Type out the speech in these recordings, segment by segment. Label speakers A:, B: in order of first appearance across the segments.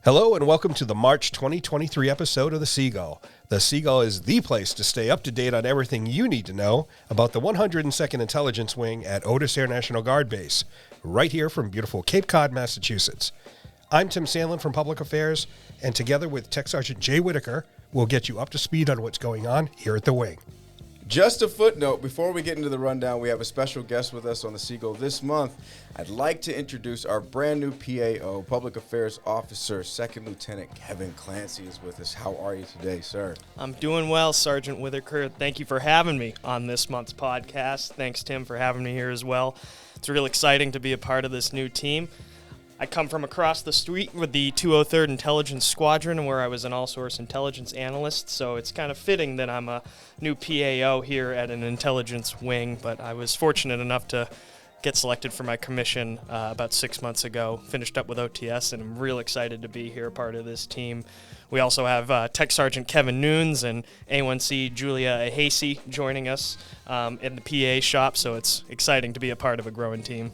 A: Hello and welcome to the March 2023 episode of the Seagull. The Seagull is the place to stay up to date on everything you need to know about the 102nd Intelligence Wing at Otis Air National Guard Base, right here from beautiful Cape Cod, Massachusetts. I'm Tim Sandlin from Public Affairs, and together with Tech Sergeant Jay Whitaker, we'll get you up to speed on what's going on here at the Wing.
B: Just a footnote, before we get into the rundown, we have a special guest with us on the Seagull this month. I'd like to introduce our brand new PAO, Public Affairs Officer, Second Lieutenant Kevin Clancy is with us. How are you today, sir?
C: I'm doing well, Sergeant Whitaker. Thank you for having me on this month's podcast. Thanks, Tim, for having me here as well. It's real exciting to be a part of this new team. I come from across the street with the 203rd Intelligence Squadron, where I was an all-source intelligence analyst, so it's kind of fitting that I'm a new PAO here at an intelligence wing, but I was fortunate enough to get selected for my commission about 6 months ago, finished up with OTS, and I'm real excited to be here, part of this team. We also have Tech Sergeant Kevin Nunes and A1C Julia Ahasey joining us in the PA shop, so it's exciting to be a part of a growing team.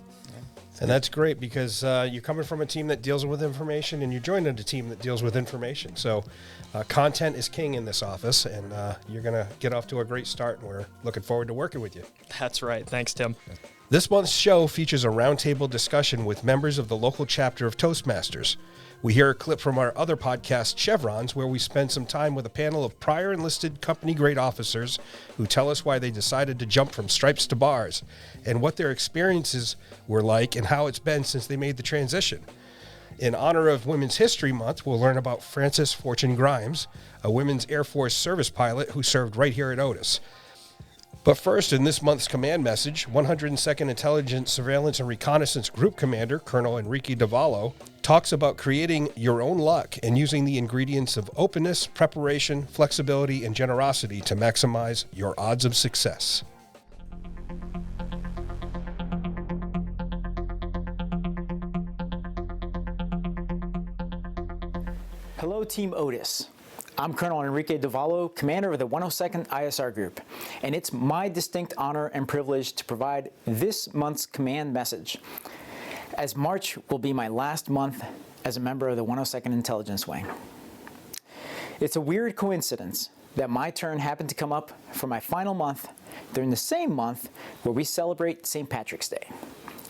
A: And that's great because you're coming from a team that deals with information and you're joining a team that deals with information. So content is king in this office, and you're going to get off to a great start, and we're looking forward to working with you.
C: That's right. Thanks, Tim.
A: This month's show features a roundtable discussion with members of the local chapter of Toastmasters. We hear a clip from our other podcast, Chevrons, where we spend some time with a panel of prior enlisted company-grade officers who tell us why they decided to jump from stripes to bars and what their experiences were like and how it's been since they made the transition. In honor of Women's History Month, we'll learn about Frances Fortune Grimes, a Women's Air Force service pilot who served right here at Otis. But first, in this month's command message, 102nd Intelligence Surveillance and Reconnaissance Group Commander, Colonel Enrique Davallo, talks about creating your own luck and using the ingredients of openness, preparation, flexibility, and generosity to maximize your odds of success.
D: Hello, Team Otis. I'm Colonel Enrique Davallo, commander of the 102nd ISR Group, and it's my distinct honor and privilege to provide this month's command message, as March will be my last month as a member of the 102nd Intelligence Wing. It's a weird coincidence that my turn happened to come up for my final month during the same month where we celebrate St. Patrick's Day.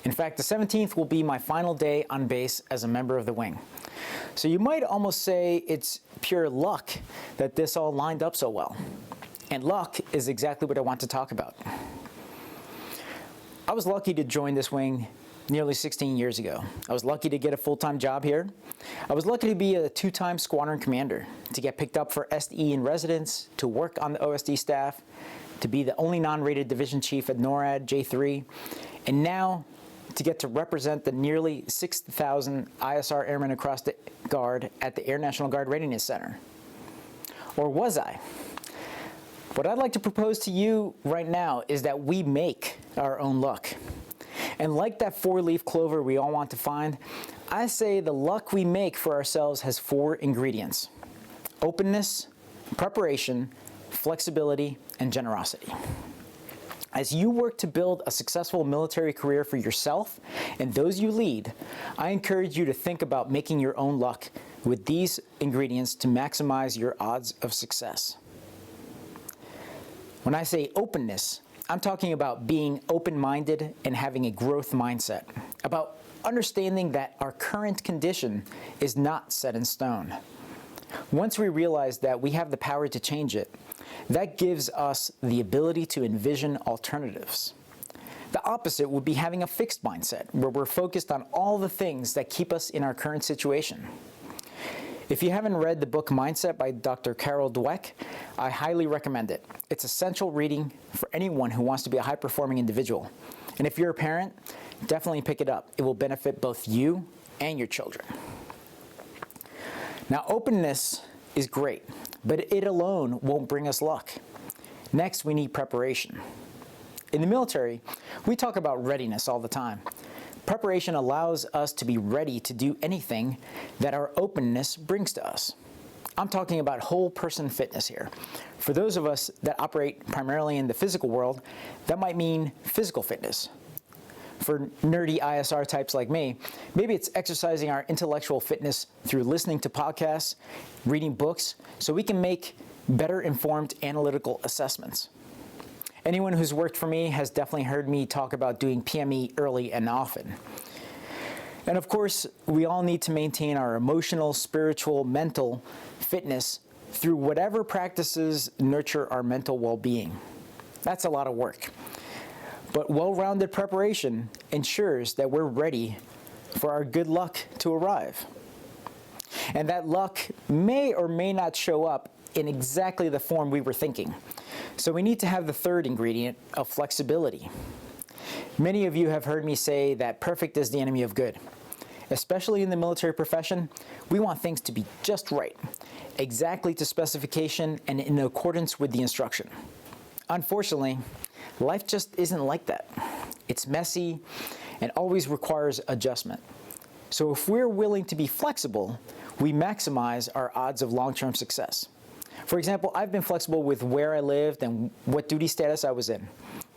D: In fact, the 17th will be my final day on base as a member of the wing. So you might almost say it's pure luck that this all lined up so well. And luck is exactly what I want to talk about. I was lucky to join this wing nearly 16 years ago. I was lucky to get a full-time job here. I was lucky to be a 2-time squadron commander, to get picked up for SE in residence, to work on the OSD staff, to be the only non-rated division chief at NORAD J3, and now to get to represent the nearly 6,000 ISR airmen across the Guard at the Air National Guard Readiness Center. Or was I? What I'd like to propose to you right now is that we make our own luck. And like that 4-leaf clover we all want to find, I say the luck we make for ourselves has 4 ingredients: openness, preparation, flexibility, and generosity. As you work to build a successful military career for yourself and those you lead, I encourage you to think about making your own luck with these ingredients to maximize your odds of success. When I say openness, I'm talking about being open-minded and having a growth mindset, about understanding that our current condition is not set in stone. Once we realize that we have the power to change it, that gives us the ability to envision alternatives. The opposite would be having a fixed mindset, where we're focused on all the things that keep us in our current situation. If you haven't read the book Mindset by Dr. Carol Dweck, I highly recommend it. It's essential reading for anyone who wants to be a high-performing individual. And if you're a parent, definitely pick it up. It will benefit both you and your children. Now, openness is great, but it alone won't bring us luck. Next, we need preparation. In the military, we talk about readiness all the time. Preparation allows us to be ready to do anything that our openness brings to us. I'm talking about whole person fitness here. For those of us that operate primarily in the physical world, that might mean physical fitness. For nerdy ISR types like me, maybe it's exercising our intellectual fitness through listening to podcasts, reading books, so we can make better informed analytical assessments. Anyone who's worked for me has definitely heard me talk about doing PME early and often. And of course, we all need to maintain our emotional, spiritual, mental fitness through whatever practices nurture our mental well-being. That's a lot of work. But well-rounded preparation ensures that we're ready for our good luck to arrive. And that luck may or may not show up in exactly the form we were thinking. So we need to have the third ingredient of flexibility. Many of you have heard me say that perfect is the enemy of good. Especially in the military profession, we want things to be just right, exactly to specification and in accordance with the instruction. Unfortunately, life just isn't like that. It's messy and always requires adjustment. So if we're willing to be flexible, we maximize our odds of long-term success. For example, I've been flexible with where I lived and what duty status I was in.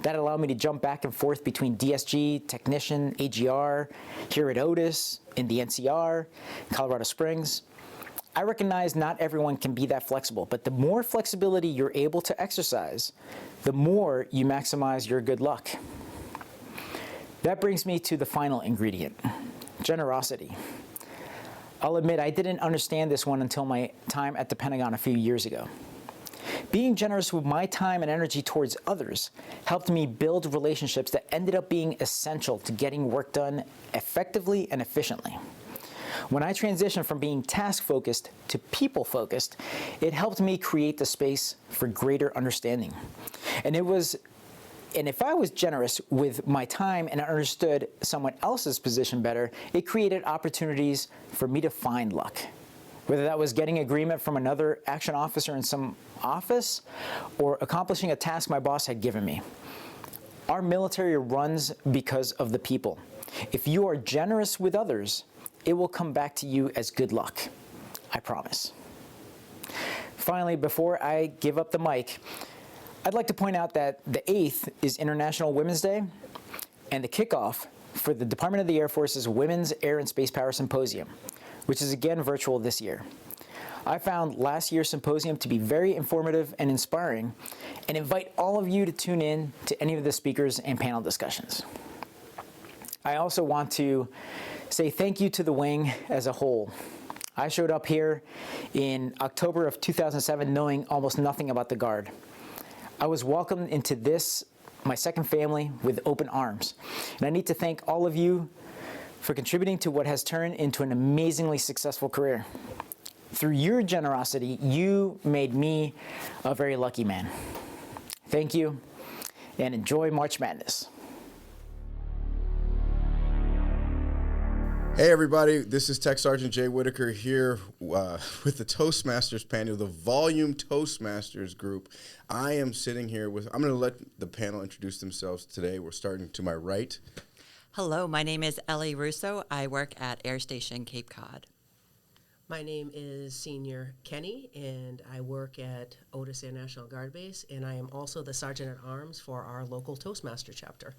D: That allowed me to jump back and forth between DSG, technician, AGR, here at Otis, in the NCR, Colorado Springs. I recognize not everyone can be that flexible, but the more flexibility you're able to exercise, the more you maximize your good luck. That brings me to the final ingredient, generosity. I'll admit I didn't understand this one until my time at the Pentagon a few years ago. Being generous with my time and energy towards others helped me build relationships that ended up being essential to getting work done effectively and efficiently. When I transitioned from being task-focused to people-focused, it helped me create the space for greater understanding. And if I was generous with my time and understood someone else's position better, it created opportunities for me to find luck. Whether that was getting agreement from another action officer in some office or accomplishing a task my boss had given me. Our military runs because of the people. If you are generous with others, it will come back to you as good luck. I promise. Finally, before I give up the mic, I'd like to point out that the 8th is International Women's Day, and the kickoff for the Department of the Air Force's Women's Air and Space Power Symposium, which is again virtual this year. I found last year's symposium to be very informative and inspiring, and invite all of you to tune in to any of the speakers and panel discussions. I also want to say thank you to the wing as a whole. I showed up here in October of 2007 knowing almost nothing about the Guard. I was welcomed into this, my second family, with open arms. And I need to thank all of you for contributing to what has turned into an amazingly successful career. Through your generosity, you made me a very lucky man. Thank you, and enjoy March Madness.
B: Hey everybody, this is Tech Sergeant Jay Whitaker here with the Toastmasters panel, the Volume Toastmasters group. I am sitting here with, I'm going to let the panel introduce themselves today. We're starting to my right.
E: Hello, my name is Ellie Russo. I work at Air Station Cape Cod.
F: My name is Senior Kenny, and I work at Otis Air National Guard Base, and I am also the Sergeant at Arms for our local Toastmaster chapter.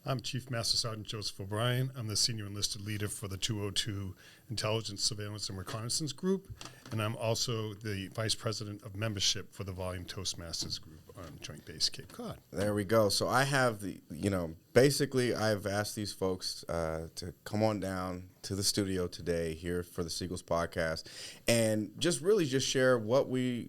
G: I'm Chief Master Sergeant Joseph O'Brien. I'm the Senior Enlisted Leader for the 202 Intelligence, Surveillance, and Reconnaissance Group, and I'm also the Vice President of Membership for the Volume Toastmasters Group on Joint Base Cape Cod.
B: There we go. So I have basically I've asked these folks to come on down to the studio today here for the Seagulls podcast and just share what we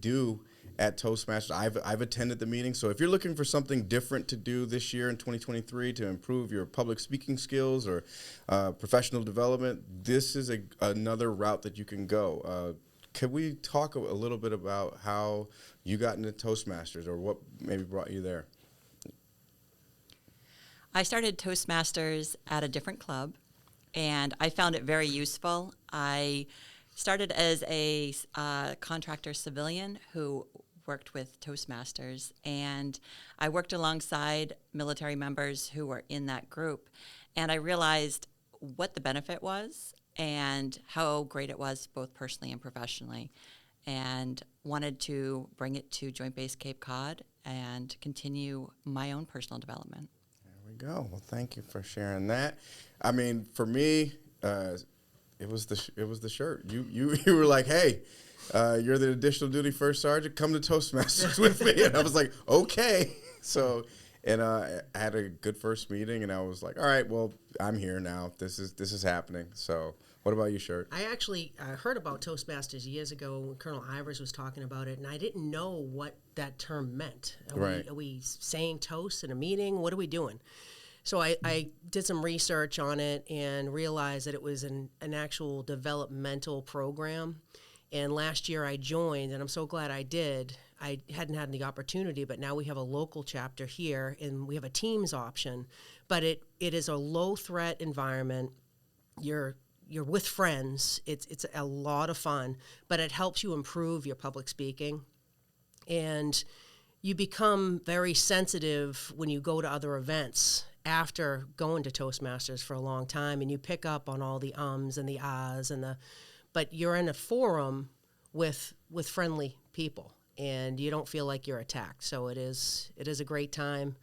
B: do at Toastmasters. I've attended the meeting, so if you're looking for something different to do this year in 2023 to improve your public speaking skills or professional development, this is another route that you can go. Could we talk a little bit about how you got into Toastmasters or what maybe brought you there?
E: I started Toastmasters at a different club, and I found it very useful. I started as a contractor civilian who worked with Toastmasters, and I worked alongside military members who were in that group, and I realized what the benefit was and how great it was both personally and professionally, and wanted to bring it to Joint Base Cape Cod and continue my own personal development.
B: There we go. Well, thank you for sharing that. I mean, for me, it was the shirt. You were like, hey, you're the additional duty first sergeant. Come to Toastmasters with me, and I was like, okay. So, and I had a good first meeting, and I was like, all right, well, I'm here now. This is happening. So, what about you, Shirt?
F: I actually heard about Toastmasters years ago when Colonel Ivers was talking about it, and I didn't know what that term meant. Are we saying toast in a meeting? What are we doing? So I did some research on it and realized that it was an actual developmental program. And last year I joined, and I'm so glad I did. I hadn't had the opportunity, but now we have a local chapter here, and we have a Teams option. But it is a low-threat environment. You're with friends. It's a lot of fun, but it helps you improve your public speaking. And you become very sensitive when you go to other events after going to Toastmasters for a long time, and you pick up on all the ums and the ahs but you're in a forum with friendly people, and you don't feel like you're attacked. So it is a great time.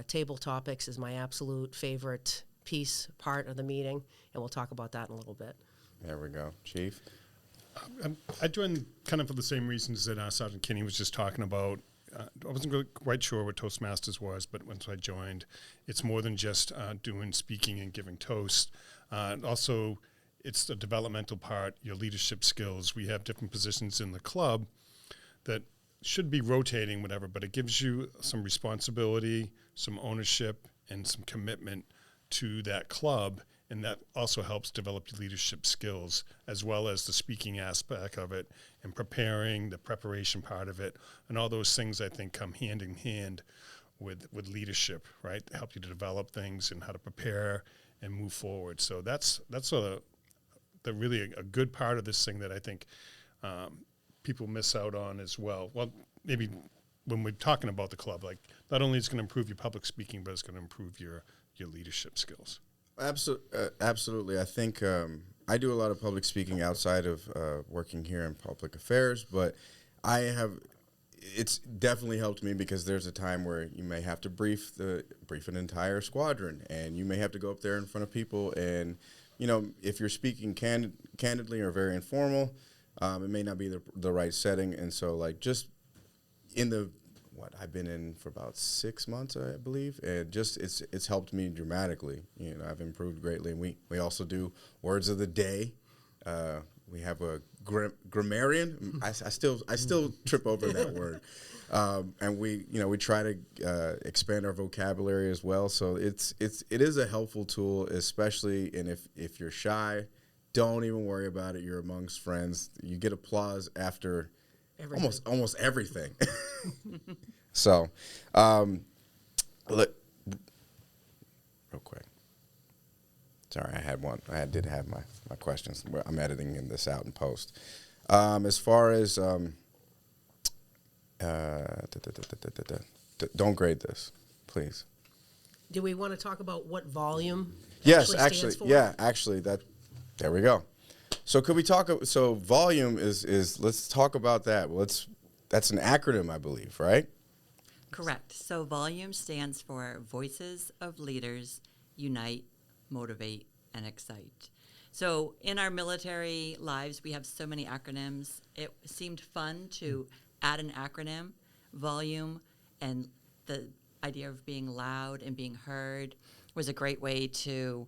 F: Table topics is my absolute favorite part of the meeting, and we'll talk about that in a little bit.
B: There we go. Chief?
G: I joined kind of for the same reasons that Sergeant Kinney was just talking about. I wasn't really quite sure what Toastmasters was, but once I joined, it's more than just doing speaking and giving toast. Also, it's the developmental part, your leadership skills. We have different positions in the club that should be rotating, whatever, but it gives you some responsibility, some ownership, and some commitment to that club, and that also helps develop your leadership skills as well as the speaking aspect of it and preparing, the preparation part of it, and all those things I think come hand in hand with leadership, right? To help you to develop things and how to prepare and move forward. So that's the really a good part of this thing that I think people miss out on as well. Well, maybe when we're talking about the club, like not only is it going to improve your public speaking, but it's going to improve your leadership skills.
B: Absolutely. I think I do a lot of public speaking outside of working here in public affairs, but it's definitely helped me because there's a time where you may have to brief an entire squadron, and you may have to go up there in front of people, and if you're speaking candidly or very informal, it may not be the right setting. And so, like, just in I've been in for about 6 months, I believe, and just it's helped me dramatically. I've improved greatly. And we also do words of the day. We have a grammarian. I still trip over that word. And we try to expand our vocabulary as well. So it is a helpful tool, especially if you're shy. Don't even worry about it. You're amongst friends. You get applause after almost everything. So, look, real quick. Sorry, I had one. I did have my questions. I'm editing this out in post. As far as don't grade this, please.
F: Do we want to talk about what volume?
B: Yes,
F: stands for?
B: actually, there we go. So could we talk? So volume is let's talk about that. That's an acronym, I believe, right?
E: Correct. So volume stands for Voices of Leaders Unite, Motivate, and Excite. So in our military lives, we have so many acronyms. It seemed fun to add an acronym, volume, and the idea of being loud and being heard was a great way to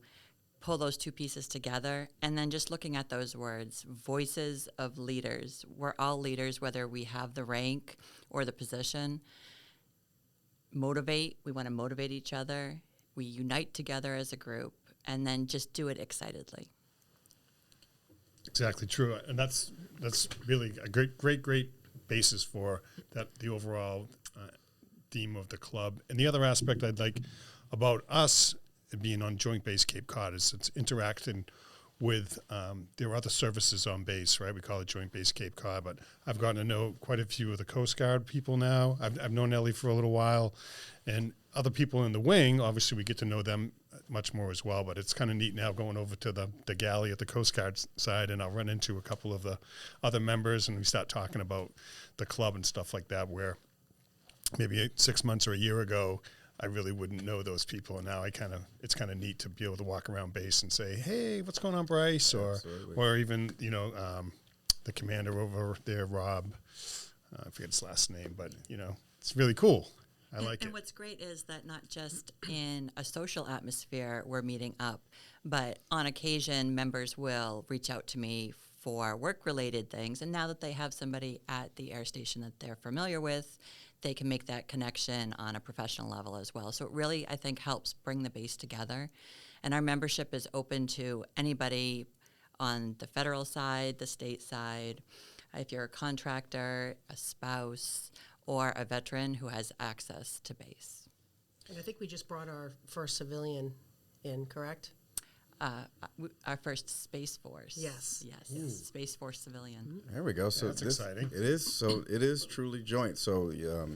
E: pull those two pieces together. And then just looking at those words, voices of leaders. We're all leaders, whether we have the rank or the position. Motivate, we want to motivate each other. We unite together as a group, and then just do it excitedly.
G: Exactly true, and that's really a great basis for the overall theme of the club. And the other aspect I'd like about us being on Joint Base Cape Cod is it's interacting with there are other services on base, right? We call it Joint Base Cape Cod, but I've gotten to know quite a few of the Coast Guard people now. I've known Ellie for a little while, and other people in the wing, obviously we get to know them much more as well, but it's kind of neat now going over to the galley at the Coast Guard side, and I'll run into a couple of the other members, and we start talking about the club and stuff like that, where maybe 6 months or a year ago, I really wouldn't know those people. And now it's kind of neat to be able to walk around base and say, hey, what's going on, Bryce? Or even, the commander over there, Rob, I forget his last name, but, it's really cool. I like it.
E: And what's great is that not just in a social atmosphere we're meeting up, but on occasion members will reach out to me for work-related things. And now that they have somebody at the air station that they're familiar with, they can make that connection on a professional level as well. So it really, I think, helps bring the base together. And our membership is open to anybody on the federal side, the state side. If you're a contractor, a spouse, or a veteran who has access to base.
F: And I think we just brought our first civilian in, correct?
E: Our first Space Force.
F: Yes.
E: Space Force civilian.
B: There we go. So
G: that's exciting.
B: It is. So it is truly joint. So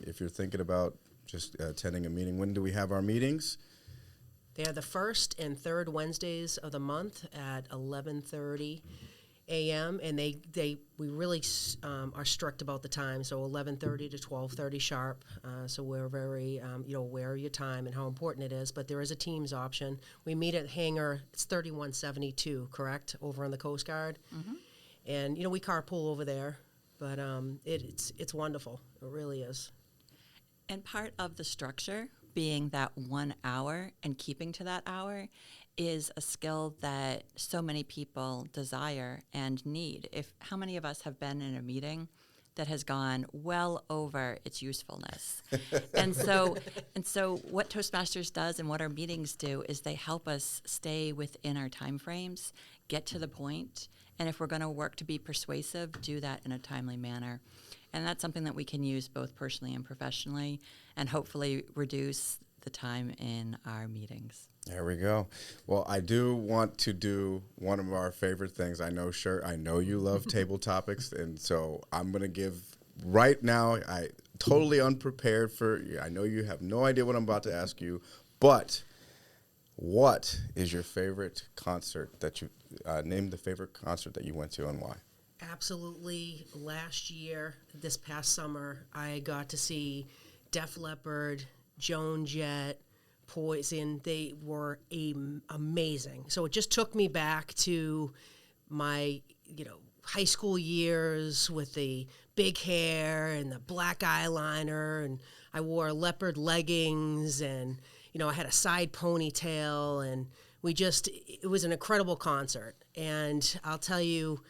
B: if you're thinking about just attending a meeting, when do we have our meetings?
F: They are the first and third Wednesdays of the month at 11:30 a.m. and we really are strict about the time. So 11:30 to 12:30 sharp. So we're very aware of your time and how important it is. But there is a Teams option. We meet at hangar. It's 3172, correct, over on the Coast Guard. Mm-hmm. And we carpool over there. But it's wonderful. It really is.
E: And part of the structure being that 1 hour and keeping to that hour is a skill that so many people desire and need. How many of us have been in a meeting that has gone well over its usefulness? and so what Toastmasters does and what our meetings do is they help us stay within our time frames, get to the point, and if we're going to work to be persuasive, do that in a timely manner. And that's something that we can use both personally and professionally, and hopefully reduce the time in our meetings.
B: There we go. Well, I do want to do one of our favorite things. I know you love table topics, and so I'm going to give right now, I totally unprepared I know you have no idea what I'm about to ask you, but what is your favorite concert that you, name the favorite concert that you went to and why?
F: Absolutely. Last year, this past summer, I got to see Def Leppard, Joan Jett, Poison. They were amazing. So it just took me back to my, high school years with the big hair and the black eyeliner, and I wore leopard leggings, and I had a side ponytail, and it was an incredible concert. And I'll tell you,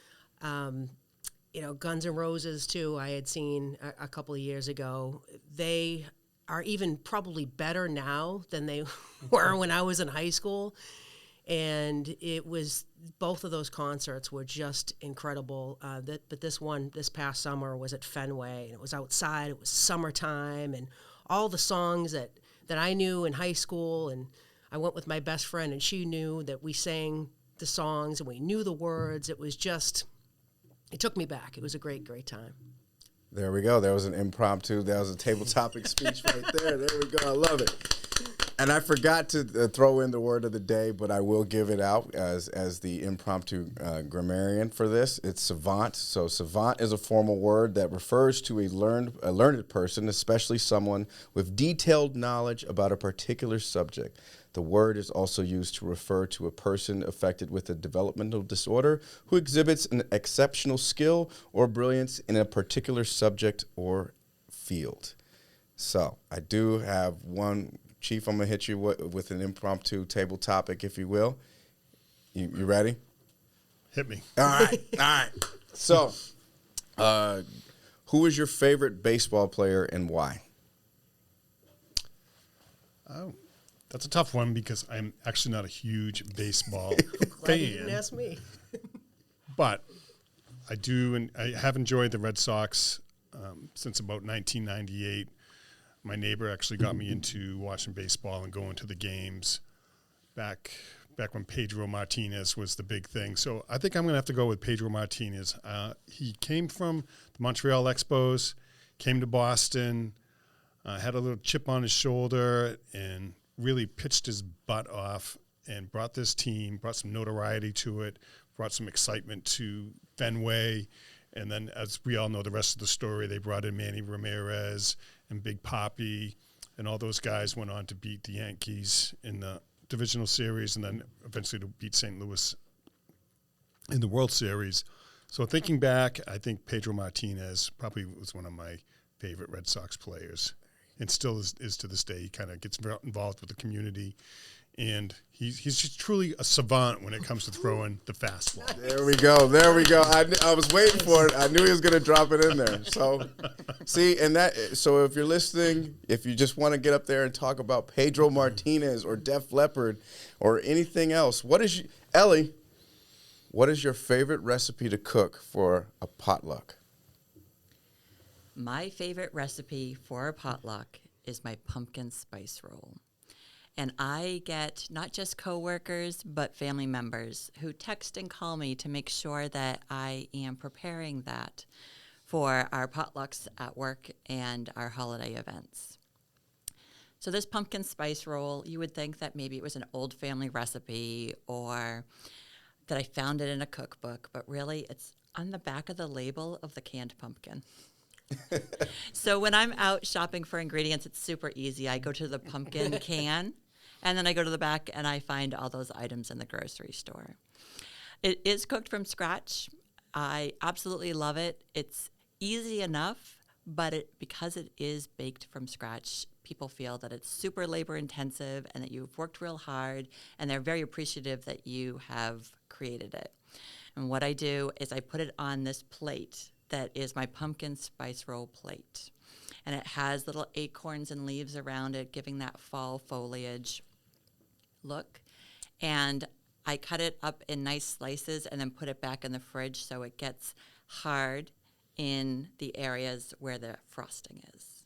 F: Guns N' Roses too, I had seen a couple of years ago. They are even probably better now than they were when I was in high school. And both of those concerts were just incredible. But this past summer was at Fenway, and it was outside, it was summertime, and all the songs that I knew in high school, and I went with my best friend, and she knew that we sang the songs, and we knew the words. It took me back. It was a great, great time.
B: There we go. That was an impromptu. That was a table topic speech right there. There we go. I love it. And I forgot to throw in the word of the day, but I will give it out as the impromptu grammarian for this. It's savant. So savant is a formal word that refers to a learned person, especially someone with detailed knowledge about a particular subject. The word is also used to refer to a person affected with a developmental disorder who exhibits an exceptional skill or brilliance in a particular subject or field. So I do have one. Chief, I'm going to hit you with an impromptu table topic, if you will. You ready?
G: Hit me.
B: All right. So, who is your favorite baseball player and why?
G: Oh, that's a tough one because I'm actually not a huge baseball
F: Glad you didn't
G: fan.
F: ask me.
G: But I do, and I have enjoyed the Red Sox since about 1998. My neighbor actually got me into watching baseball and going to the games back when Pedro Martinez was the big thing. So I think I'm going to have to go with Pedro Martinez. He came from the Montreal Expos, came to Boston, had a little chip on his shoulder, and really pitched his butt off and brought this team, brought some notoriety to it, brought some excitement to Fenway. And then, as we all know the rest of the story, they brought in Manny Ramirez and Big Papi and all those guys went on to beat the Yankees in the divisional series and then eventually to beat St. Louis in the World Series. So thinking back, I think Pedro Martinez probably was one of my favorite Red Sox players, and still is to this day. He kind of gets involved with the community, and he's just truly a savant when it comes to throwing the fastball.
B: There we go. I was waiting for it. I knew he was going to drop it in there. So, see, so if you're listening, if you just want to get up there and talk about Pedro Martinez or Def Leppard or anything else, Ellie, what is your favorite recipe to cook for a potluck?
E: My favorite recipe for a potluck is my pumpkin spice roll. And I get not just coworkers, but family members who text and call me to make sure that I am preparing that for our potlucks at work and our holiday events. So this pumpkin spice roll, you would think that maybe it was an old family recipe or that I found it in a cookbook, but really it's on the back of the label of the canned pumpkin. So when I'm out shopping for ingredients, it's super easy. I go to the pumpkin can, and then I go to the back and I find all those items in the grocery store. It is cooked from scratch. I absolutely love it. It's easy enough, but because it is baked from scratch, people feel that it's super labor intensive and that you've worked real hard, and they're very appreciative that you have created it. And what I do is I put it on this plate that is my pumpkin spice roll plate. And it has little acorns and leaves around it, giving that fall foliage look. And I cut it up in nice slices and then put it back in the fridge so it gets hard in the areas where the frosting is.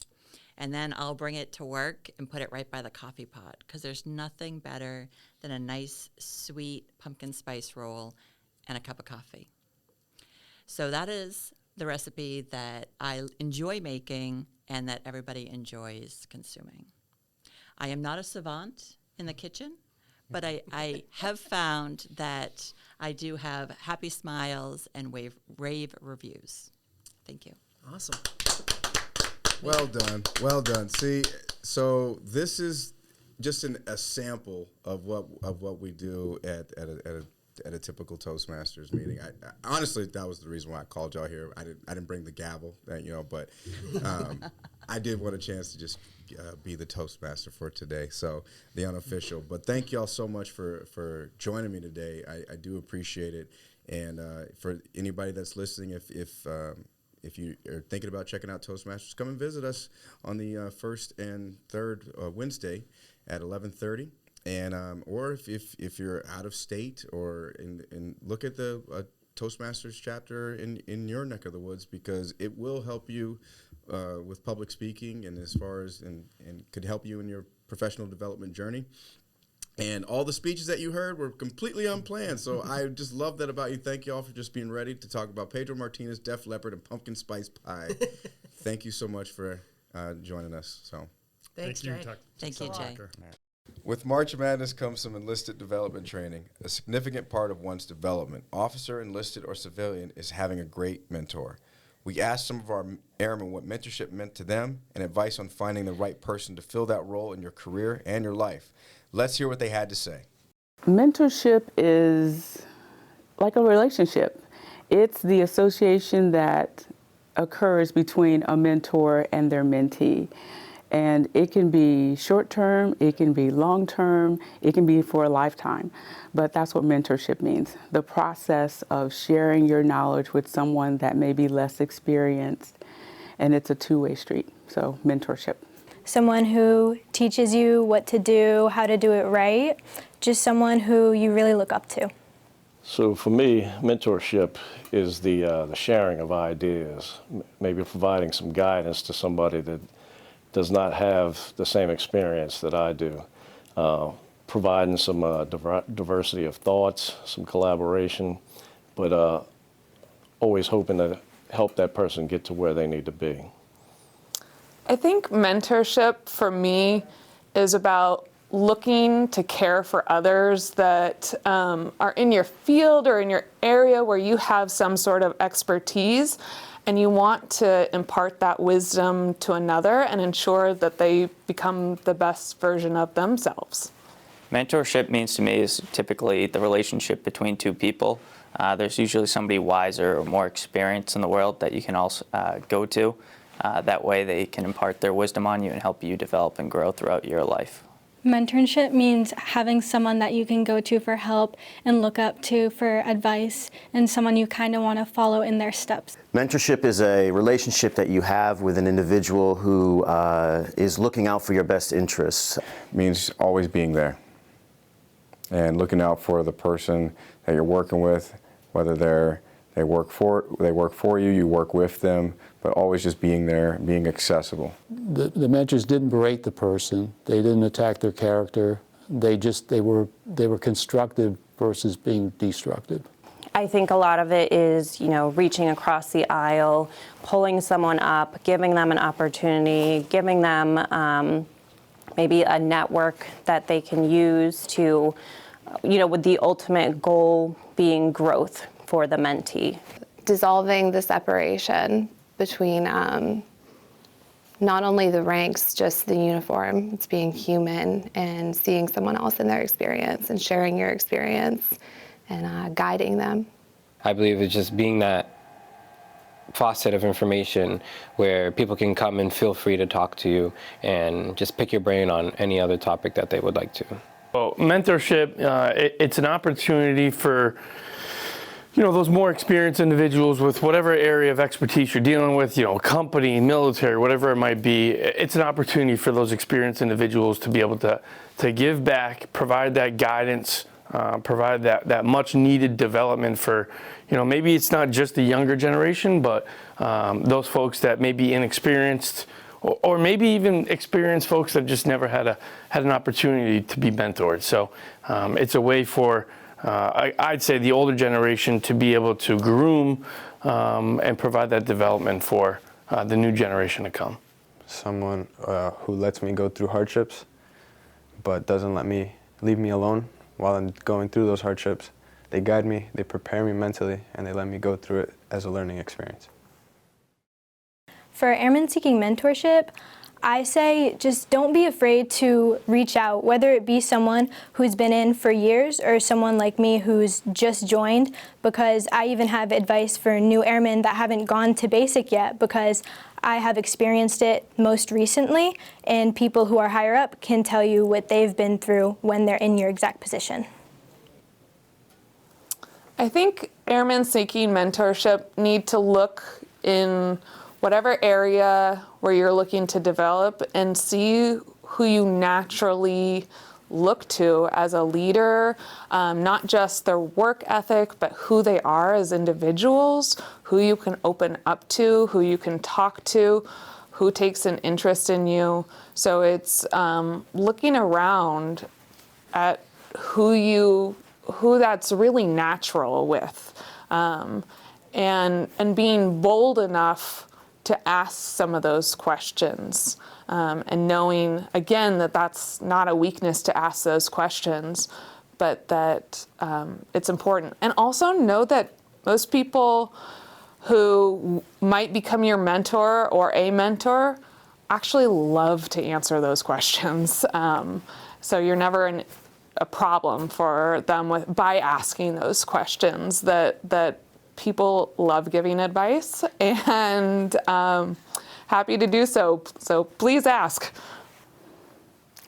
E: And then I'll bring it to work and put it right by the coffee pot, because there's nothing better than a nice, sweet pumpkin spice roll and a cup of coffee. So that is the recipe that I enjoy making and that everybody enjoys consuming. I am not a savant in the kitchen, but I have found that I do have happy smiles and rave reviews. Thank you.
F: Awesome.
B: Well done. See, so this is just a sample of what we do at a typical Toastmasters meeting. I honestly, that was the reason why I called y'all here. I didn't bring the gavel, but I did want a chance to just be the Toastmaster for today, so the unofficial. But thank y'all so much for joining me today. I do appreciate it. And for anybody that's listening, if you are thinking about checking out Toastmasters, come and visit us on the first and third Wednesday at 11:30. And or if you're out of state or look at the Toastmasters chapter in your neck of the woods, because it will help you with public speaking and as far as and could help you in your professional development journey. And all the speeches that you heard were completely unplanned. So I just love that about you. Thank you all for just being ready to talk about Pedro Martinez, Def Leppard, and pumpkin spice pie. Thank you so much for joining us. So
F: Thanks, Jay.
E: Thank you, Jay.
B: with March Madness comes some enlisted development training. A significant part of one's development, officer, enlisted, or civilian, is having a great mentor. We asked some of our airmen what mentorship meant to them and advice on finding the right person to fill that role in your career and your life. Let's hear what they had to say.
H: Mentorship is like a relationship. It's the association that occurs between a mentor and their mentee. And it can be short-term, it can be long-term, it can be for a lifetime. But that's what mentorship means. The process of sharing your knowledge with someone that may be less experienced, and it's a two-way street, so mentorship.
I: Someone who teaches you what to do, how to do it right, just someone who you really look up to.
J: So for me, mentorship is the sharing of ideas, maybe providing some guidance to somebody that does not have the same experience that I do, providing some diversity of thoughts, some collaboration, but always hoping to help that person get to where they need to be.
K: I think mentorship for me is about looking to care for others that are in your field or in your area where you have some sort of expertise, and you want to impart that wisdom to another and ensure that they become the best version of themselves.
L: Mentorship means to me is typically the relationship between two people. There's usually somebody wiser or more experienced in the world that you can also go to. That way they can impart their wisdom on you and help you develop and grow throughout your life.
I: Mentorship means having someone that you can go to for help and look up to for advice, and someone you kind of want to follow in their steps.
M: Mentorship is a relationship that you have with an individual who is looking out for your best interests.
B: It means always being there and looking out for the person that you're working with, whether they work for you, you work with them, but always just being there, being accessible.
N: The mentors didn't berate the person. They didn't attack their character. They were constructive versus being destructive.
O: I think a lot of it is, reaching across the aisle, pulling someone up, giving them an opportunity, giving them maybe a network that they can use to, with the ultimate goal being growth for the mentee.
P: Dissolving the separation between not only the ranks, just the uniform. It's being human and seeing someone else in their experience and sharing your experience and guiding them.
Q: I believe it's just being that faucet of information where people can come and feel free to talk to you and just pick your brain on any other topic that they would like to.
R: Well, mentorship, it's an opportunity for those more experienced individuals with whatever area of expertise you're dealing with, company, military, whatever it might be. It's an opportunity for those experienced individuals to be able to give back, provide that guidance, provide that much needed development for, maybe it's not just the younger generation, but those folks that may be inexperienced, or maybe even experienced folks that just never had an opportunity to be mentored. So it's a way for I'd say the older generation to be able to groom and provide that development for the new generation to come.
S: Someone who lets me go through hardships, but doesn't leave me alone while I'm going through those hardships. They guide me, they prepare me mentally, and they let me go through it as a learning experience.
I: For airmen seeking mentorship, I say just don't be afraid to reach out, whether it be someone who's been in for years or someone like me who's just joined, because I even have advice for new airmen that haven't gone to basic yet, because I have experienced it most recently, and people who are higher up can tell you what they've been through when they're in your exact position.
K: I think airmen seeking mentorship need to look in whatever area where you're looking to develop and see who you naturally look to as a leader, not just their work ethic, but who they are as individuals, who you can open up to, who you can talk to, who takes an interest in you. So it's looking around at who that's really natural with, and being bold enough to ask some of those questions, and knowing, again, that that's not a weakness to ask those questions, but that it's important. And also know that most people who might become your mentor or a mentor actually love to answer those questions. So you're never in a problem for them by asking those questions, that people love giving advice, and happy to do so. So please ask.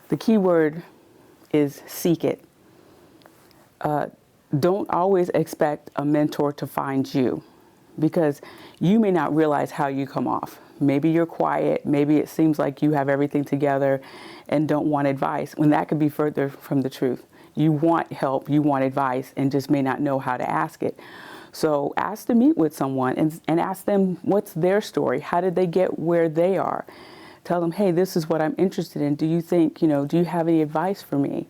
H: The key word is seek it. Don't always expect a mentor to find you, because you may not realize how you come off. Maybe you're quiet, maybe it seems like you have everything together and don't want advice, when that could be further from the truth. You want help, you want advice, and just may not know how to ask it. So ask to meet with someone and ask them what's their story. How did they get where they are? Tell them, hey, this is what I'm interested in. Do you think, do you have any advice for me?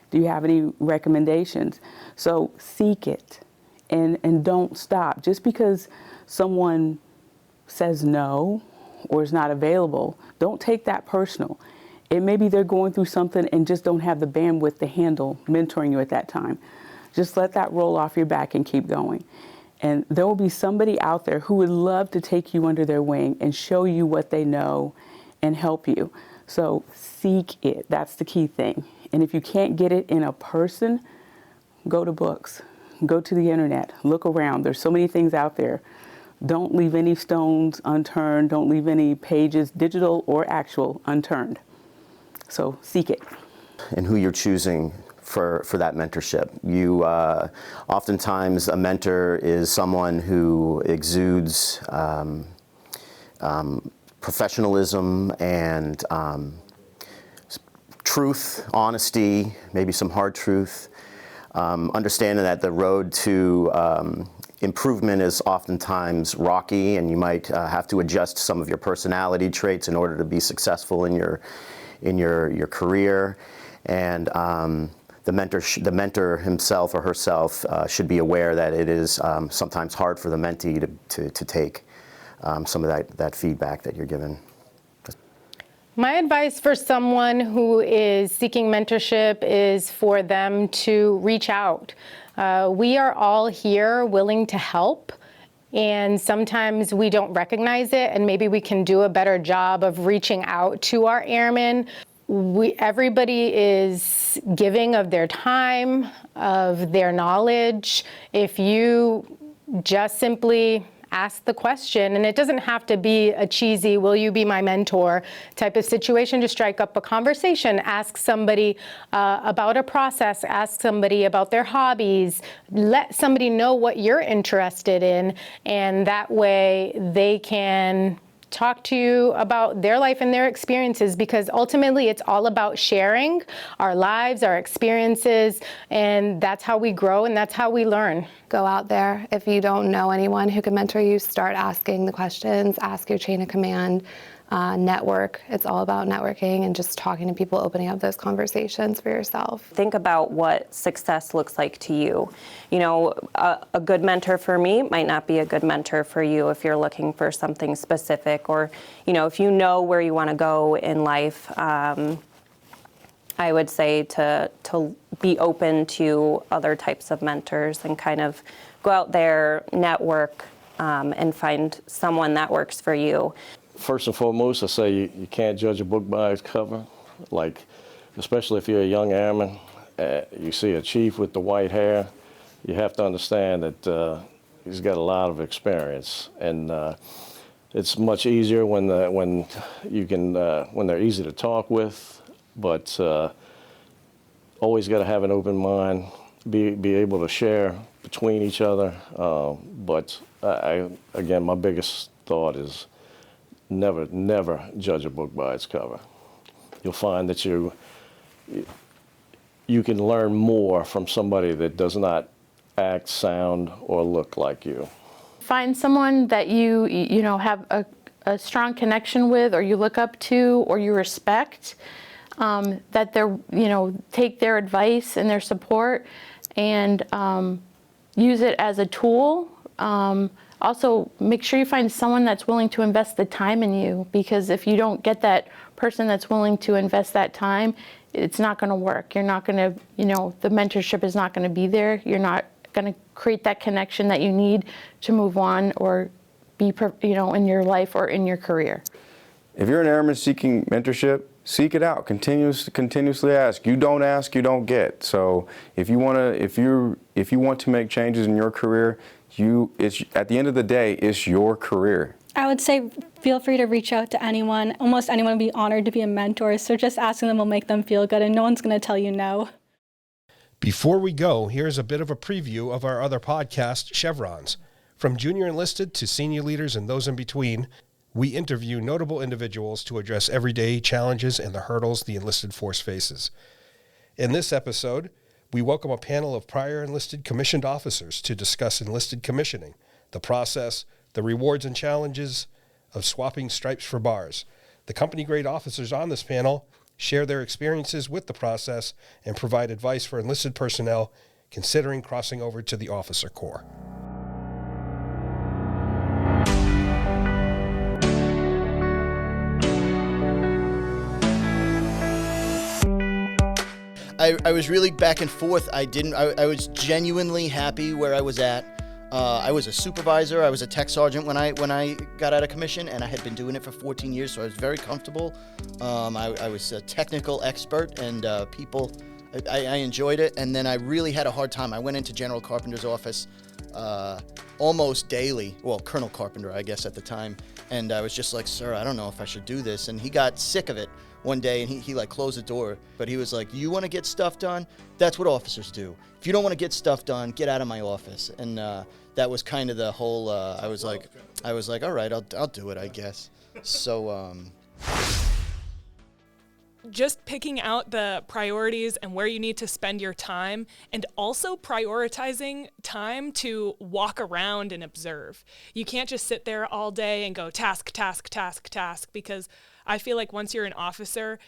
H: Do you have any recommendations? So seek it and don't stop. Just because someone says no or is not available, don't take that personal. It may be they're going through something and just don't have the bandwidth to handle mentoring you at that time. Just let that roll off your back and keep going. And there will be somebody out there who would love to take you under their wing and show you what they know and help you. So seek it. That's the key thing. And if you can't get it in a person, go to books, go to the internet, look around. There's so many things out there. Don't leave any stones unturned. Don't leave any pages, digital or actual, unturned. So seek it.
M: And who you're choosing for that mentorship. You oftentimes a mentor is someone who exudes professionalism and truth, honesty, maybe some hard truth. Understanding that the road to improvement is oftentimes rocky, and you might have to adjust some of your personality traits in order to be successful in your career. And the mentor himself or herself should be aware that it is sometimes hard for the mentee to take some of that feedback that you're given.
T: My advice for someone who is seeking mentorship is for them to reach out. We are all here willing to help, and sometimes we don't recognize it, and maybe we can do a better job of reaching out to our airmen. Everybody is giving of their time, of their knowledge. If you just simply ask the question, and it doesn't have to be a cheesy, will you be my mentor type of situation, to strike up a conversation. Ask somebody about a process, ask somebody about their hobbies, let somebody know what you're interested in, and that way they can talk to you about their life and their experiences, because ultimately it's all about sharing our lives, our experiences, and that's how we grow and that's how we learn.
P: Go out there. If you don't know anyone who can mentor you, start asking the questions, ask your chain of command, network. It's all about networking and just talking to people, opening up those conversations for yourself.
O: Think about what success looks like to you. You know, a good mentor for me might not be a good mentor for you if you're looking for something specific, or, you know, if you know where you want to go in life. I would say to be open to other types of mentors and kind of go out there, network, and find someone that works for you.
J: First and foremost, I say you can't judge a book by its cover. Like, especially if you're a young airman, you see a chief with the white hair, you have to understand that he's got a lot of experience, and it's much easier when they're easy to talk with. But always got to have an open mind, be able to share between each other. But again, my biggest thought is never judge a book by its cover. You'll find that you can learn more from somebody that does not act, sound, or look like you.
U: Find someone that you have a strong connection with, or you look up to, or you respect. That they're, take their advice and their support and use it as a tool. Also, make sure you find someone that's willing to invest the time in you, because if you don't get that person that's willing to invest that time, it's not going to work. You're not going to, the mentorship is not going to be there. You're not going to create that connection that you need to move on or be, in your life or in your career.
B: If you're an airman seeking mentorship, seek it out. Continuously ask. You don't ask, you don't get. So if you want to make changes in your career, it's at the end of the day, it's your career.
I: I would say feel free to reach out to anyone. Almost anyone would be honored to be a mentor. So just asking them will make them feel good, and no one's going to tell you no.
A: Before we go, here's a bit of a preview of our other podcast, Chevrons. From junior enlisted to senior leaders and those in between, we interview notable individuals to address everyday challenges and the hurdles the enlisted force faces. In this episode, we welcome a panel of prior enlisted commissioned officers to discuss enlisted commissioning, the process, the rewards and challenges of swapping stripes for bars. The company grade officers on this panel share their experiences with the process and provide advice for enlisted personnel considering crossing over to the officer corps.
V: I was really back and forth. I was genuinely happy where I was at.
C: I was a supervisor. I was a tech sergeant when I got out of commission, and I had been doing it for 14 years, so I was very comfortable. I was a technical expert, and I enjoyed it. And then I really had a hard time. I went into General Carpenter's office almost daily. Well, Colonel Carpenter, I guess, at the time. And I was just like, sir, I don't know if I should do this. And he got sick of it one day, and he like closed the door. But he was like, you want to get stuff done? That's what officers do. If you don't want to get stuff done, get out of my office. And that was kind of the whole, I was like, all right, I'll do it, I guess. So,
V: just picking out the priorities and where you need to spend your time, and also prioritizing time to walk around and observe. You can't just sit there all day and go task, task, task, task, because I feel like once you're an officer,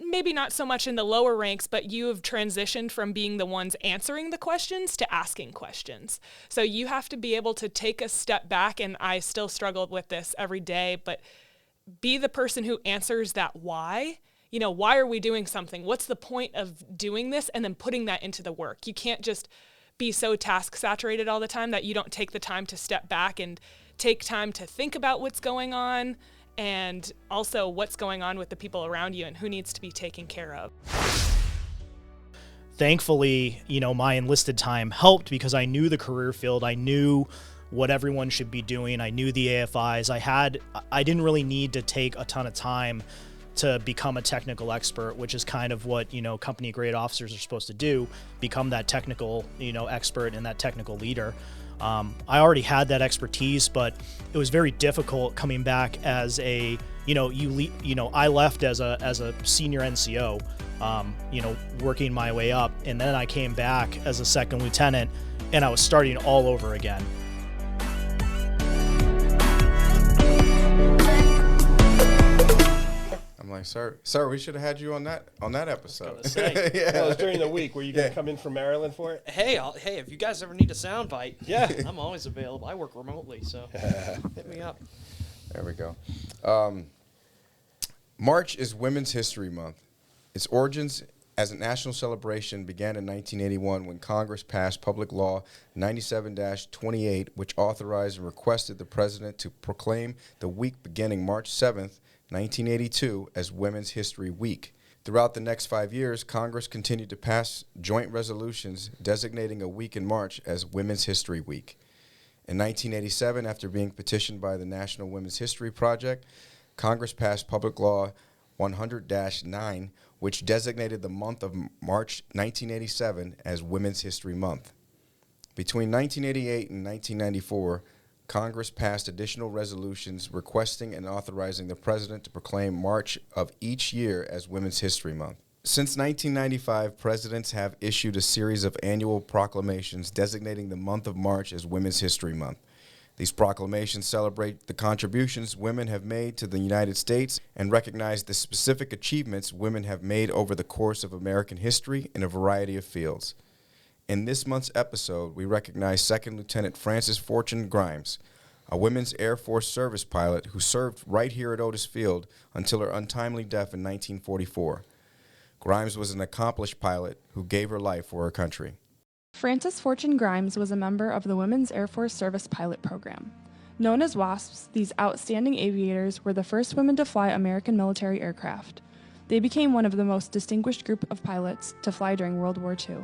V: maybe not so much in the lower ranks, but you have transitioned from being the ones answering the questions to asking questions. So you have to be able to take a step back, and I still struggle with this every day, but be the person who answers that why. You know, why are we doing something? What's the point of doing this? And then putting that into the work. You can't just be so task saturated all the time that you don't take the time to step back and take time to think about what's going on, and also what's going on with the people around you and who needs to be taken care of.
W: Thankfully, you know, my enlisted time helped because I knew the career field. I knew what everyone should be doing. I knew the AFIs. I didn't really need to take a ton of time to become a technical expert, which is kind of what, you know, company grade officers are supposed to do, become that technical, you know, expert and that technical leader. I already had that expertise, but it was very difficult coming back as a, I left as a senior NCO, working my way up, and then I came back as a second lieutenant, and I was starting all over again.
B: I'm like, sir, we should have had you on that episode.
A: Yeah. Well, it was during the week. Were you going to come in from Maryland for it?
X: Hey, if you guys ever need a sound bite,
A: yeah,
X: I'm always available. I work remotely, so hit me up.
B: There we go. March is Women's History Month. Its origins as a national celebration began in 1981 when Congress passed Public Law 97-28, which authorized and requested the president to proclaim the week beginning March 7th, 1982 as Women's History Week. Throughout the next 5 years, Congress continued to pass joint resolutions designating a week in March as Women's History Week. In 1987, after being petitioned by the National Women's History Project, Congress passed Public Law 100-9, which designated the month of March 1987 as Women's History Month. Between 1988 and 1994, Congress passed additional resolutions requesting and authorizing the president to proclaim March of each year as Women's History Month. Since 1995, presidents have issued a series of annual proclamations designating the month of March as Women's History Month. These proclamations celebrate the contributions women have made to the United States and recognize the specific achievements women have made over the course of American history in a variety of fields. In this month's episode, we recognize Second Lieutenant Frances Fortune Grimes, a Women's Air Force service pilot who served right here at Otis Field until her untimely death in 1944. Grimes was an accomplished pilot who gave her life for her country.
Y: Frances Fortune Grimes was a member of the Women's Air Force Service Pilot Program. Known as WASPs, these outstanding aviators were the first women to fly American military aircraft. They became one of the most distinguished group of pilots to fly during World War II.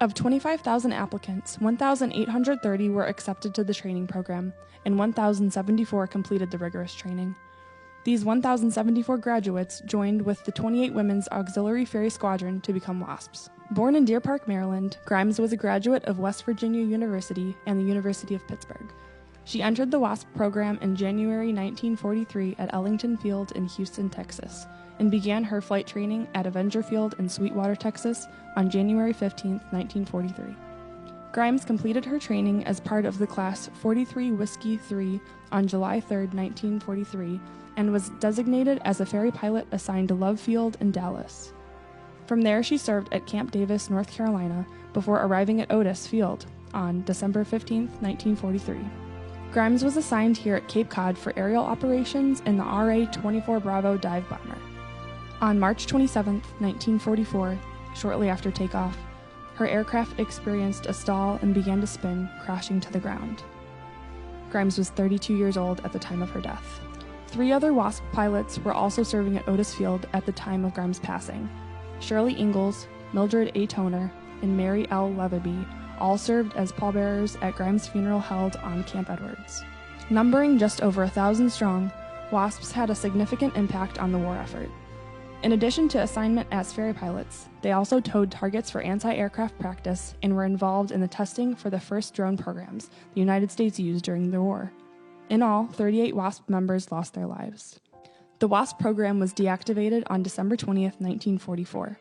Y: Of 25,000 applicants, 1,830 were accepted to the training program, and 1,074 completed the rigorous training. These 1,074 graduates joined with the 28 Women's Auxiliary Ferry Squadron to become WASPs. Born in Deer Park, Maryland, Grimes was a graduate of West Virginia University and the University of Pittsburgh. She entered the WASP program in January 1943 at Ellington Field in Houston, Texas, and began her flight training at Avenger Field in Sweetwater, Texas on January 15, 1943. Grimes completed her training as part of the Class 43 Whiskey 3 on July 3, 1943, and was designated as a ferry pilot assigned to Love Field in Dallas. From there, she served at Camp Davis, North Carolina, before arriving at Otis Field on December 15, 1943. Grimes was assigned here at Cape Cod for aerial operations in the RA-24 Bravo dive bomber. On March 27, 1944, shortly after takeoff, her aircraft experienced a stall and began to spin, crashing to the ground. Grimes was 32 years old at the time of her death. 3 other WASP pilots were also serving at Otis Field at the time of Grimes' passing. Shirley Ingalls, Mildred A. Toner, and Mary L. Leatherby all served as pallbearers at Grimes' funeral held on Camp Edwards. Numbering just over 1,000 strong, WASPs had a significant impact on the war effort. In addition to assignment as ferry pilots, they also towed targets for anti-aircraft practice and were involved in the testing for the first drone programs the United States used during the war. In all, 38 WASP members lost their lives. The WASP program was deactivated on December 20th, 1944.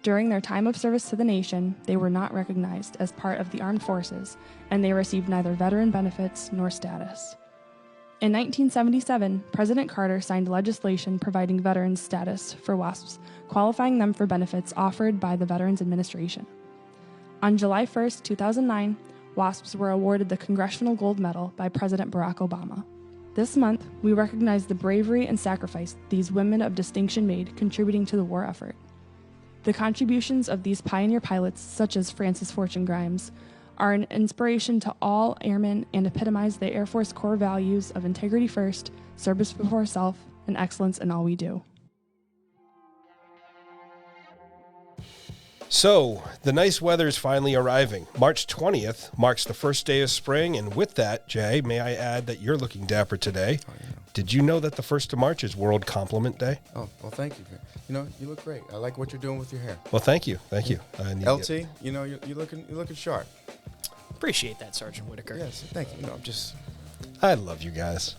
Y: During their time of service to the nation, they were not recognized as part of the armed forces, and they received neither veteran benefits nor status. In 1977, President Carter signed legislation providing veterans status for WASPs, qualifying them for benefits offered by the Veterans Administration. On July 1, 2009, WASPs were awarded the Congressional Gold Medal by President Barack Obama. This month, we recognize the bravery and sacrifice these women of distinction made contributing to the war effort. The contributions of these pioneer pilots, such as Frances Fortune Grimes, are an inspiration to all airmen and epitomize the Air Force core values of integrity first, service before self, and excellence in all we do.
A: So, the nice weather is finally arriving. March 20th marks the first day of spring, and with that, Jay, may I add that you're looking dapper today. Oh, yeah. Did you know that the 1st of March is World Compliment Day?
B: Oh, well, thank you. You know, you look great. I like what you're doing with your hair.
A: Well, thank you. Thank you.
B: LT, you know, you're looking sharp.
X: Appreciate that, Sergeant Whitaker.
B: Yes, thank you. No, I'm just...
A: I love you guys.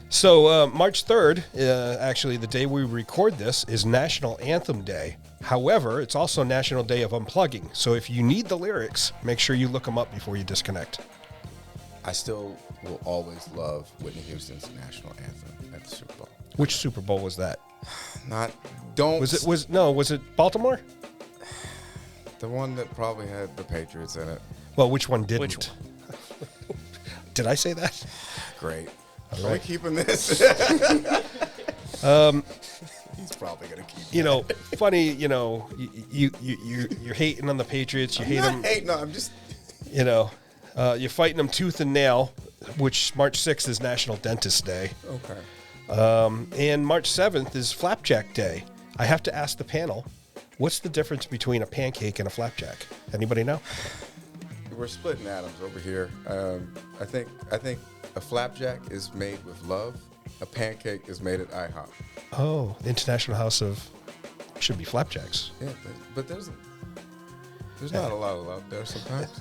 A: So, March 3rd, actually the day we record this, is National Anthem Day. However, it's also National Day of Unplugging. So if you need the lyrics, make sure you look them up before you disconnect.
B: I still will always love Whitney Houston's national anthem at the Super Bowl.
A: Which Super Bowl was that?
B: Was
A: it Baltimore?
B: The one that probably had the Patriots in it.
A: Well, which one didn't?
X: Which one?
A: Did I say that?
B: Great.
A: All
B: Are we
A: right.
B: keeping this? He's probably gonna keep it.
A: You know, funny. You know, you're hating on the Patriots. You hate them.
B: No, I'm just.
A: You know, you're fighting them tooth and nail. Which March 6th is National Dentist Day.
B: Okay.
A: And March 7th is Flapjack Day. I have to ask the panel, what's the difference between a pancake and a flapjack? Anybody know?
B: We're splitting atoms over here. I think a flapjack is made with love. A pancake is made at IHOP.
A: Oh, International House of should be flapjacks.
B: Yeah, but there's not a lot of love there sometimes.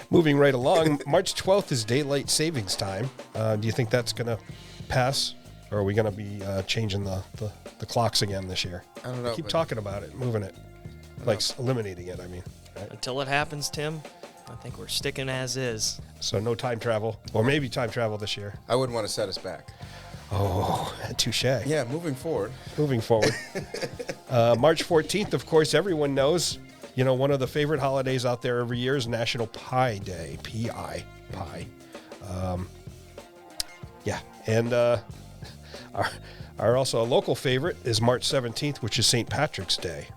A: Moving right along, March 12th is Daylight Savings Time. Do you think that's going to pass, or are we going to be changing the clocks again this year?
B: I don't know.
A: Keep talking about it, moving it, like eliminating it, I mean. Right?
X: Until it happens, Tim, I think we're sticking as is.
A: So no time travel, or maybe time travel this year.
B: I wouldn't want to set us back.
A: Oh, touche.
B: Yeah, moving forward.
A: March 14th, of course, everyone knows, you know, one of the favorite holidays out there every year is National Pie Day, P-I, pie. Yeah, and our also a local favorite is March 17th, which is St. Patrick's Day.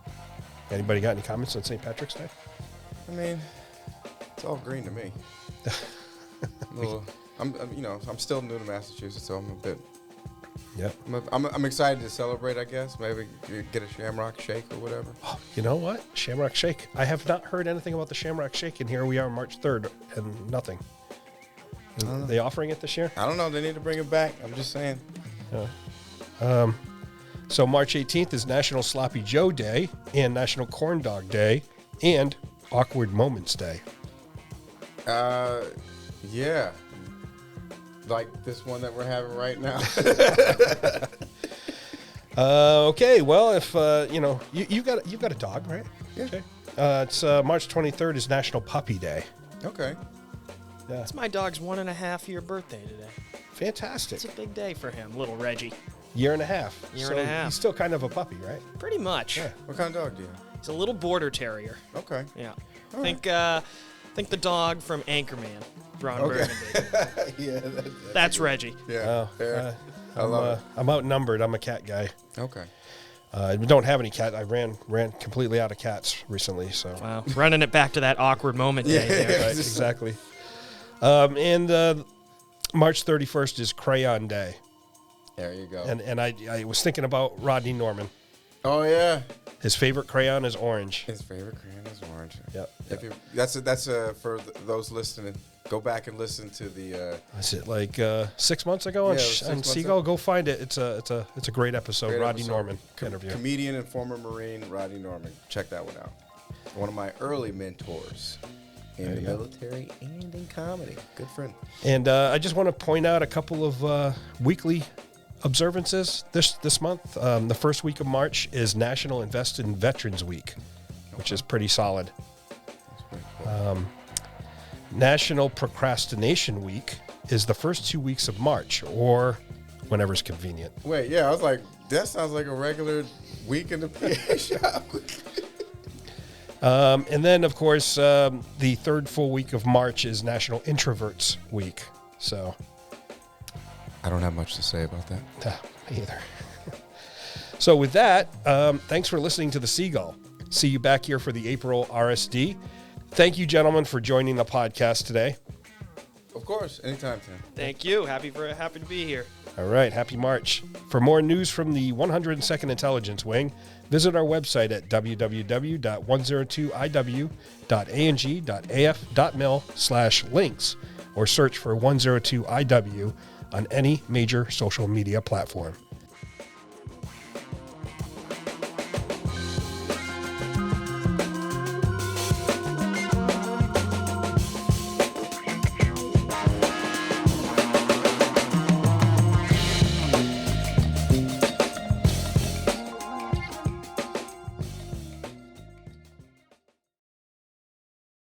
A: Anybody got any comments on St. Patrick's Day?
B: I mean, it's all green to me. I'm still new to Massachusetts, so I'm a bit.
A: Yeah.
B: I'm excited to celebrate, I guess. Maybe get a Shamrock Shake or whatever.
A: Oh, you know what? Shamrock Shake. I have not heard anything about the Shamrock Shake, and here we are March 3rd, and nothing. Are they offering it this year?
B: I don't know. They need to bring it back. I'm just saying.
A: So March 18th is National Sloppy Joe Day and National Corn Dog Day and Awkward Moments Day.
B: Yeah. Like this one that we're having right now.
A: Okay, well, if you've got a dog, right?
B: Yeah.
A: Okay. It's March 23rd is National Puppy Day.
B: Okay.
A: Yeah.
X: It's my dog's 1.5-year birthday today.
A: Fantastic.
X: It's a big day for him, little Reggie.
A: Year and a half.
X: Year and a half.
A: He's still kind of a puppy, right?
X: Pretty much.
A: Yeah.
B: What kind of dog do you have?
X: He's a little border terrier.
B: Okay.
X: Yeah.
B: All
X: Think the dog from Anchorman, Ron Burgundy.
B: Yeah.
X: That's Reggie.
B: Yeah.
A: I'm outnumbered. I'm a cat guy.
B: Okay.
A: We don't have any cat. I ran completely out of cats recently. So
X: wow, running it back to that awkward moment day. There.
A: Right, exactly. And March 31st is Crayon Day.
B: There you go.
A: And I was thinking about Rodney Norman.
B: Oh yeah.
A: His favorite crayon is orange.
B: His favorite crayon is orange.
A: Yep.
B: That's for those listening. Go back and listen to the.
A: Is it like 6 months ago on Seagull? Go find it. It's a great episode.
B: Great
A: Rodney
B: episode.
A: Norman interview.
B: Comedian and former Marine Rodney Norman. Check that one out. One of my early mentors in the military and in comedy. Good friend.
A: And I just want to point out a couple of weekly observances this month. The first week of March is National Invest in Veterans Week, which is pretty solid.
B: That's pretty cool.
A: National Procrastination Week is the first 2 weeks of March, or whenever's convenient.
B: Wait, yeah, I was like, that sounds like a regular week in the PA shop.
A: And then, of course, the third full week of March is National Introverts Week. So
B: I don't have much to say about that.
A: Me either. So with that, thanks for listening to The Seagull. See you back here for the April RSD. Thank you, gentlemen, for joining the podcast today.
B: Of course, anytime, Tim.
X: Thank you. Happy to be here.
A: All right, happy March. For more news from the 102nd Intelligence Wing, visit our website at www.102iw.ang.af.mil/links or search for 102IW on any major social media platform.